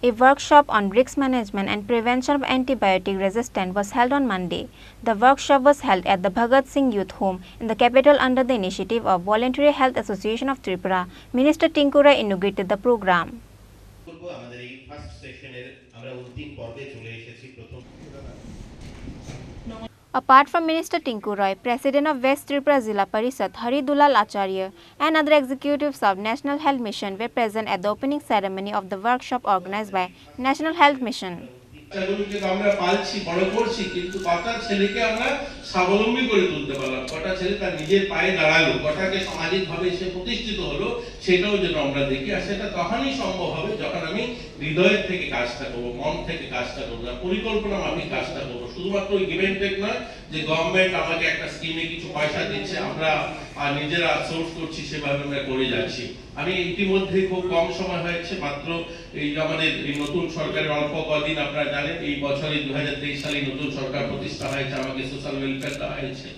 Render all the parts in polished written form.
A workshop on risk management and prevention of antibiotic resistance was held on Monday. The workshop was held at the Bhagat Singh Youth Home in the capital under the initiative of Voluntary Health Association of Tripura. Minister Tinkura inaugurated the program. Apart from Minister Tinku Roy, President of West Tripura Zilla Parishad Hari Dulal Acharya and other executives of National Health Mission were present at the opening ceremony of the workshop organized by National Health Mission. বাচ্চাগুলোকে তো আমরা পালছি বড় করছি কিন্তু কটা ছেলেকে আমরা স্বাবলম্বী করে তুলতে পারলাম কটা ছেলে তার নিজের পায়ে দাঁড়ালো কটাকে সামাজিকভাবে সে প্রতিষ্ঠিত হলো সেটাও যেন আমরা দেখি আর সেটা তখনই সম্ভব হবে যখন আমি হৃদয়ের থেকে কাজটা করব মন থেকে কাজটা করব পরিকল্পনা মাফিক কাজটা করব শুধুমাত্র ওই গিভ এন্ড টেক নয় যে গভর্নমেন্ট আমাকে একটা স্কিমে কিছু পয়সা দিচ্ছে আমরা নিজেরা সোর্স করছি সেভাবে আমরা করে যাচ্ছি আমি ইতিমধ্যে খুব কম সময় হয়েছে মাত্র এই আমাদের এই নতুন সরকারের অল্প কদিন আপনারা জানেন এই বছরে 2023 সালে নতুন সরকার প্রতিষ্ঠা হয়েছে আমাকে সোশ্যাল ওয়েলফেয়ার দেওয়া হয়েছে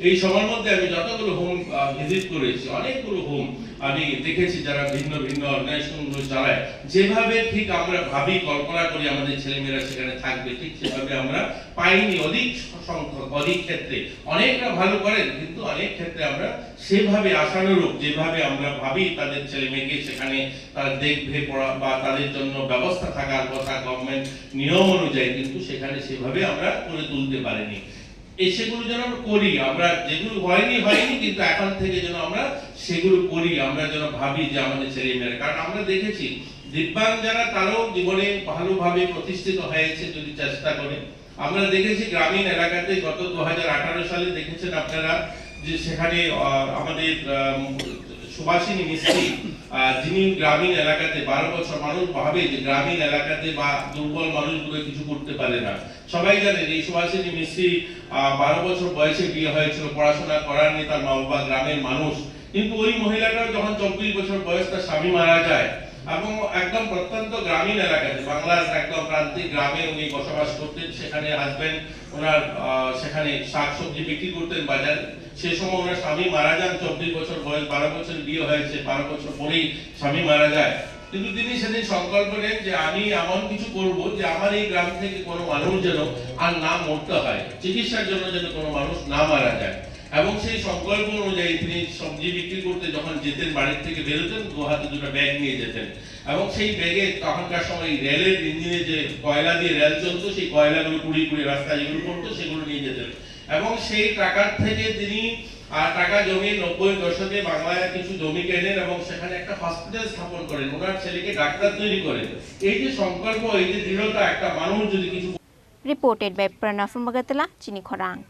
এই সময়ের মধ্যে আমি যতগুলো হোম ভিজিট করেছি অনেকগুলো হোম আমি দেখেছি যারা ভিন্ন ভিন্ন অর্গানাইজেশনগুলো চালায় যেভাবে ঠিক আমরা ভাবি কল্পনা করি আমাদের ছেলেমেয়েরা সেখানে থাকবে ঠিক সেভাবে আমরা পাইনি অধিক সংখ্যক অধিক ক্ষেত্রে অনেকটা ভালো করেন কিন্তু অনেক ক্ষেত্রে আমরা সেভাবে আশানুরূপ যেভাবে আমরা ভাবি তাদের ছেলেমেয়েকে সেখানে তারা দেখবে পড়া বা তাদের জন্য ব্যবস্থা থাকার কথা গভর্নমেন্ট নিয়ম অনুযায়ী কিন্তু সেখানে সেভাবে আমরা করে তুলতে পারিনি সেগুলো যেন আমরা করি আমরা যেগুলো হয়নি কিন্তু এখন থেকে যেন আমরা সেগুলো করি আমরা যেন ভাবি যে আমাদের ছেলে মেয়েরা কারণ আমরা দেখেছি দিব্যাঙ্গ যারা তারাও জীবনে ভালোভাবে প্রতিষ্ঠিত হয়েছে যদি চেষ্টা করে আমরা দেখেছি গ্রামীণ এলাকাতে গত 2018 সালে দেখেছেন আপনারা যে সেখানে আমাদের সুভাষিনী মিস্ত্রি যিনি গ্রামীণ এলাকাতে 12 বছর মানুষ ভাবে যে গ্রামীণ এলাকাতে বা দুর্বল মানুষগুলো কিছু করতে পারে না সবাই জানেন এই সুভাষিনী মিস্ত্রি 12 বছর বয়সে বিয়ে হয়েছিল পড়াশোনা করারনি তার মা বাবা গ্রামের মানুষ কিন্তু ওই মহিলাটা যখন 24 বছর বয়স তার স্বামী মারা যায় এবং একদম প্রত্যন্ত গ্রামীণ এলাকাতে বাংলার একদম প্রান্তিক গ্রামে উনি বসবাস করতেন সেখানে হাজবেন্ড ওনার সেখানে শাকসবজি বিক্রি করতেন বাজারে সেই সময় ওনার স্বামী মারা যান 24 বছর বয়স 12 বছর বিয়ে হয়েছে 12 বছর পরেই স্বামী মারা যায় কিন্তু তিনি সেদিন সংকল্প নেন যে আমি এমন কিছু করব যে আমার এই গ্রাম থেকে কোনো মানুষ যেন আর না মরতে হয় চিকিৎসার জন্য যেন কোনো মানুষ না মারা যায় এবং সেই সংকল্প অনুযায়ী তিনি সবজি বিক্রি করতে যখন যেতেন বাড়ির থেকে বেরোতেন দু হাতে দুটো ব্যাগ নিয়ে যেতেন এবং সেই ব্যাগে তখনকার সময় রেলের ইঞ্জিনে যে কয়লা দিয়ে রেল চলতো সেই কয়লাগুলো কুড়ি রাস্তায় যেগুলো পড়তো সেগুলো নিয়ে যেতেন এবং সেই টাকার থেকে তিনি টাকা জমি 90 দশকে বাংলায় কিছু জমি কেনেন এবং সেখানে একটা হসপিটাল স্থাপন করেন ওনার ছেলেকে ডাক্তার তৈরি করেন এই যে সংকল্প এই যে দৃঢ়তা একটা মানুষ যদি কিছু Reported by Pranav from Bagatala, Chini Khorang.